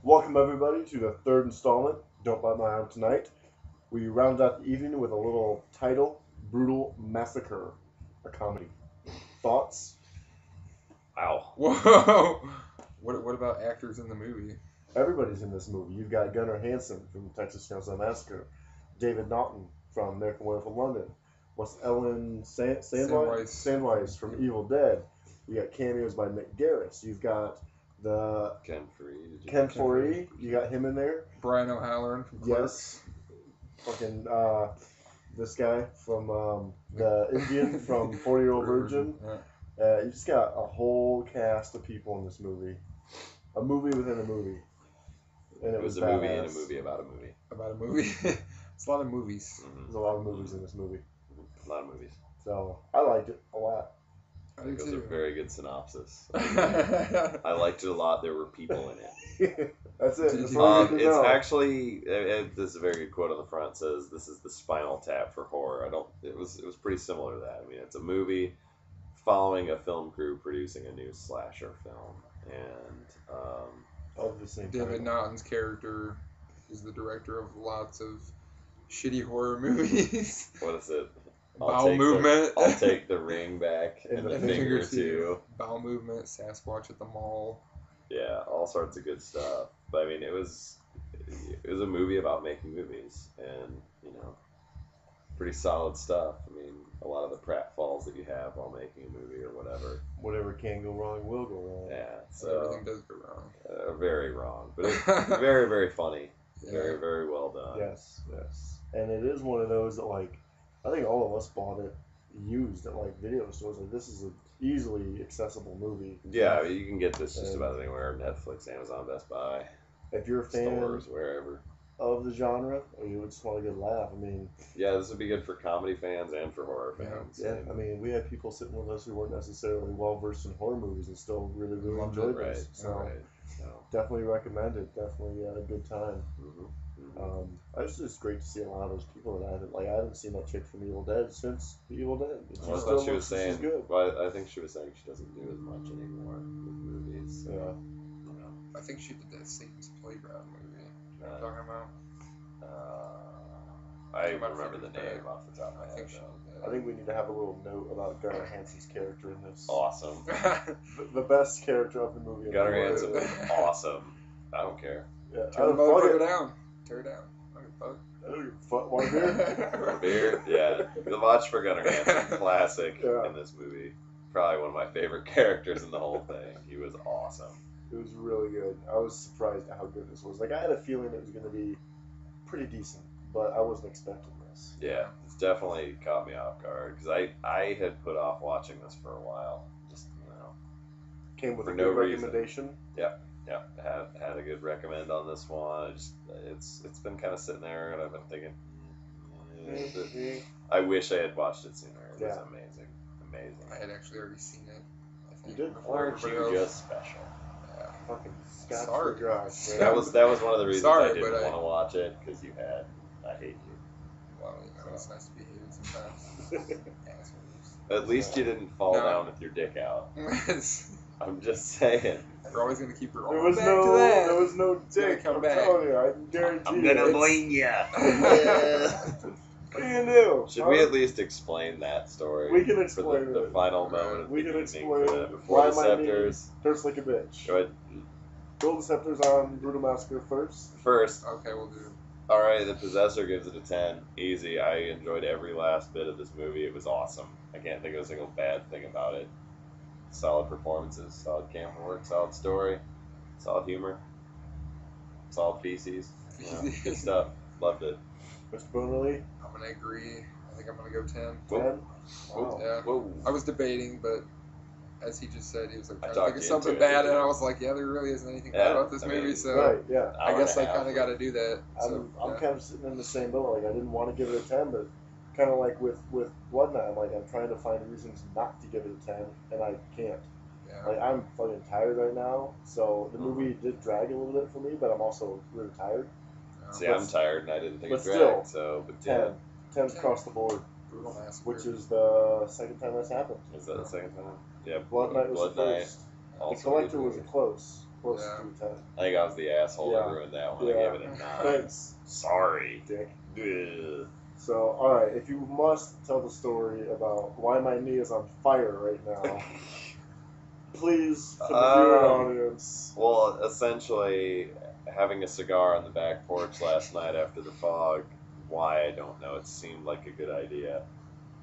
Welcome everybody to the third installment, Don't Bite My Arm Tonight. We round out the evening with a little title, Brutal Massacre, a comedy. Thoughts? Wow. Whoa! What about actors in the movie? Everybody's in this movie. You've got Gunnar Hansen from Texas Chainsaw Massacre, David Naughton from American Werewolf in London, what's Ellen Sandweiss from Evil Dead. You got cameos by Nick Garris. You've got the Ken Foree. You got him in there. Brian O'Halloran from Clerks. Yes. Fucking this guy from the Indian from 40-Year-Old Virgin. You just got a whole cast of people in this movie. A movie within a movie. And it was a movie in a movie about a movie. About a movie. It's a lot of movies. Mm-hmm. There's a lot of movies in this movie. A lot of movies. So I liked it a lot. I think it was a very good synopsis. I liked it a lot. There were people in it. That's it. It's actually this is a very good quote on the front. It says, "This is the Spinal Tap for horror." It was pretty similar to that. I mean, it's a movie following a film crew producing a new slasher film, and of the same David Naughton's character is the director of lots of shitty horror movies. What is it? Bowel Movement. I'll take the ring back and the finger too. Bowel Movement, Sasquatch at the Mall. Yeah, all sorts of good stuff. But I mean, it was a movie about making movies, and pretty solid stuff. I mean, a lot of the pratfalls that you have while making a movie or whatever. Whatever can go wrong will go wrong. Yeah, so everything does go wrong. Very wrong, but it's very, very funny. Yeah. Very, very well done. Yes, and it is one of those that I think all of us bought it used at video stores. This is an easily accessible movie. Yeah, you can get this just about anywhere: Netflix, Amazon, Best Buy. If you're a fan stores, wherever of the genre, or you just want a good laugh, I mean, yeah, this would be good for comedy fans and for horror fans. Yeah, I mean, we had people sitting with us who weren't necessarily well versed in horror movies and still really enjoyed this. So definitely recommend it. Definitely had a good time. It's just great to see a lot of those people that I haven't seen that chick from Evil Dead since the Evil Dead. I thought she was saying, well, I think she was saying she doesn't do as much anymore with movies. So, I think she did that Satan's Playground movie. You know what I'm talking about? I remember the name off the top of my head. I think we need to have a little note about Gunnar Hansen's character in this. Awesome. the best character of the movie. Gunnar Hansen was awesome. I don't care. Yeah, Tear the motherfucker down. Tear it down. Want a beer? Want a beer? Yeah. The watch for Gunnar Hansen, classic in this movie. Probably one of my favorite characters in the whole thing. He was awesome. It was really good. I was surprised at how good this was. I had a feeling it was going to be pretty decent, but I wasn't expecting this. Yeah, it's definitely caught me off guard because I had put off watching this for a while. Just came with a good recommendation. Yeah, had a good recommend on this one. It's been kind of sitting there, and I've been thinking. I wish I had watched it sooner. It was amazing. I had actually already seen it. I think. You did? Aren't you just special? Fucking Scott. Sorry, guys. That was one of the reasons I didn't want to watch it, because I hate you. Well, it's nice to be hated sometimes. At least you didn't fall down with your dick out. I'm just saying. We're always gonna keep her. There was no dick. Come I'm back. telling you, I guarantee. I'm gonna blame you. What do you do? Should we at least explain that story? We can explain for the final moment. We can explain before the scepters. Curse like a bitch. Go ahead. Roll the scepters on Brutal Massacre first. Okay, we'll do. Alright, the Possessor gives it a 10. Easy. I enjoyed every last bit of this movie. It was awesome. I can't think of a single bad thing about it. Solid performances, solid camera work, solid story, solid humor, solid feces. Good stuff. Loved it. Mr. Bonelli? I'm going to agree. I think I'm going to go 10. 10? Wow. Yeah. Whoa. I was debating, but as he just said, he was like, I trying to think of something bad, and I was like, yeah, there really isn't anything bad about this movie, so I guess I kind of got to do that. I'm kind of sitting in the same boat. I didn't want to give it a 10, but kind of like with Blood Knight, I'm trying to find reasons not to give it a 10, and I can't. Yeah. I'm fucking tired right now, so the movie did drag a little bit for me, but I'm also really tired. See, I'm tired, and I didn't think it dragged, but 10. 10's across the board. Brutal Massacre. Which is the second time that's happened. Is that the second time? Yeah. Blood Knight was the first. The Collector was close. Close Yeah. to 10. I think I was the asshole that Yeah. ruined that one. Yeah. I gave it a 9. Thanks, Sorry. Dick. Ugh. So, alright, if you must tell the story about why my knee is on fire right now, please, for the viewing audience. Well, essentially, having a cigar on the back porch last night after the fog, why, I don't know. It seemed like a good idea.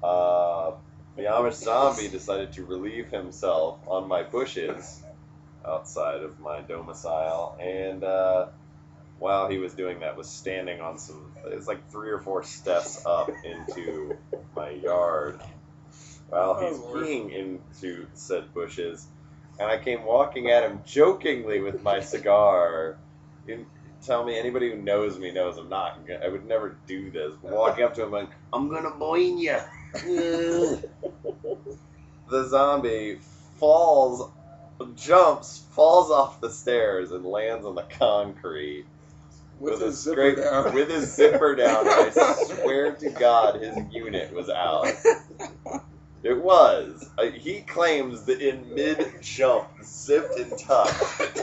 The Amish zombie decided to relieve himself on my bushes outside of my domicile, and while he was doing that, was standing on it's like 3 or 4 steps up into my yard while he's peeing into said bushes, and I came walking at him jokingly with my cigar. Tell me, anybody who knows me knows I would never do this. Walking up to him like, I'm gonna boing you. The zombie jumps, falls off the stairs, and lands on the concrete with his zipper down. And I swear to God, his unit was out. It was. He claims that in mid-jump, zipped and tucked.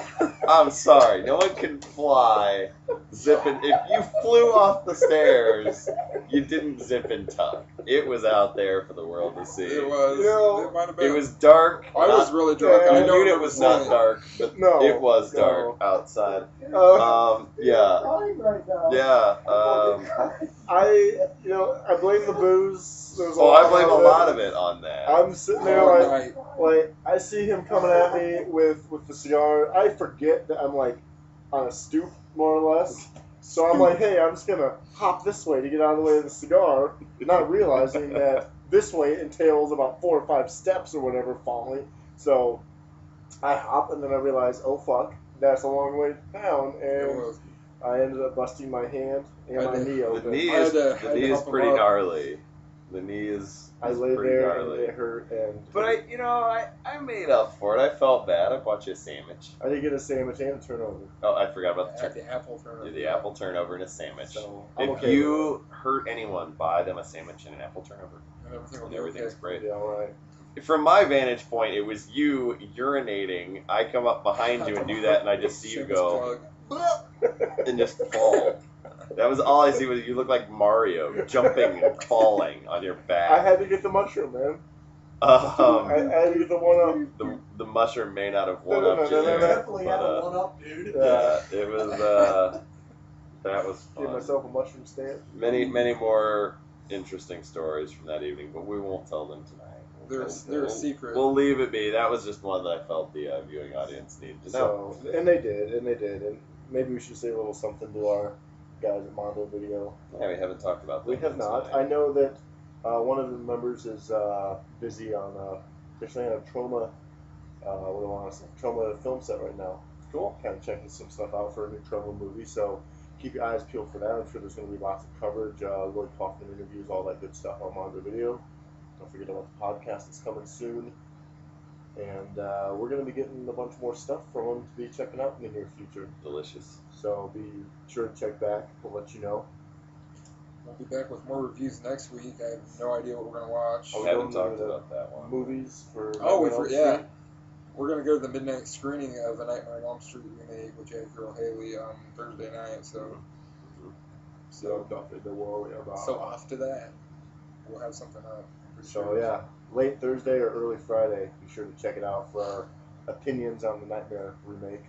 I'm sorry, no one can fly zipping. If you flew off the stairs, you didn't zip and tuck. It was out there for the world to see. It was. No. It might have been. It was dark. I was really drunk. Yeah, I The know unit was not dark, but it was dark outside. Yeah. I blame the booze. I blame a lot of it on that. I'm sitting there like I see him coming at me with the cigar. I forget that I'm like on a stoop, more or less. So I'm like, hey, I'm just gonna hop this way to get out of the way of the cigar, not realizing that this way entails about 4 or 5 steps or whatever falling. So I hop, and then I realize, oh fuck, that's a long way down, and I ended up busting my hand and my knee open. The knee is pretty gnarly. The knee is I lay pretty there gnarly. and it hurt, and But I made up for it. I felt bad. I bought you a sandwich. I did get a sandwich and a turnover. Oh, I forgot about the apple turnover. the apple turnover and a sandwich. So If you hurt anyone, buy them a sandwich and an apple turnover. And Everything's great. Yeah, all right. From my vantage point, it was you urinating. I come up behind you and do that, and I just see you go and just fall. That was all I see. Was you look like Mario jumping and falling on your back. I had to get the mushroom, man. I had to get the one up. The mushroom may not have one up you there, Definitely but, had a one up, dude. yeah, it was. That was fun. Give myself a mushroom stand. Many more interesting stories from that evening, but we won't tell them tonight. They're a secret. We'll leave it be. That was just one that I felt the viewing audience needed to know. So, and they did, and maybe we should say a little something to our guys at Mondo Video. Yeah, we haven't talked about that. We have not. tonight. I know that one of the members is busy on actually on a trauma. Trauma film set right now. Cool. Kind of checking some stuff out for a new trauma movie. So keep your eyes peeled for that. I'm sure there's going to be lots of coverage, Lloyd Kaufman interviews, all that good stuff on Mondo Video. Don't forget about the podcast that's coming soon. And we're going to be getting a bunch more stuff from them to be checking out in the near future. Delicious. So be sure to check back. We'll let you know. We'll be back with more reviews next week. I have no idea what we're going to watch. We haven't talked about that one. Movies for yeah. We're going to go to the midnight screening of the Nightmare on Elm Street remake with Jay Girl Haley on Thursday night. So nothing to worry about. So after that, we'll have something up. So yeah, late Thursday or early Friday. Be sure to check it out for our opinions on the Nightmare remake.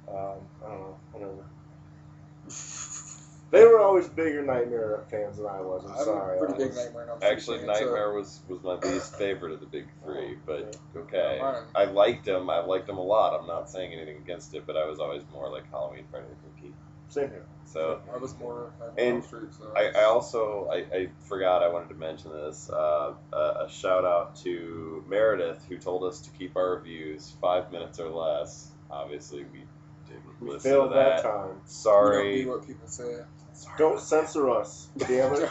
I don't know, whatever. They were always bigger Nightmare fans than I was. I'm sorry. Pretty big Nightmare on Elm Street Actually, fan, Nightmare was my least favorite of the big three, but okay. Mine. I liked them a lot. I'm not saying anything against it, but I was always more like Halloween, Friday the 13th. Same here. So I was more Nightmare on Elm Street. So I also forgot I wanted to mention this. A shout out to Meredith, who told us to keep our reviews 5 minutes or less. Obviously, we didn't We listen failed to that. time. Sorry. We don't do what people say. Don't censor us, damn it.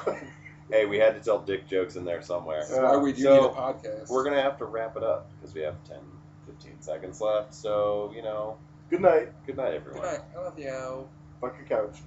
Hey, we had to tell dick jokes in there somewhere. That's why we do So, need a podcast. We're going to have to wrap it up because we have 10, 15 seconds left. So, Good night. good night, everyone. Good night. I love you. Fuck your couch.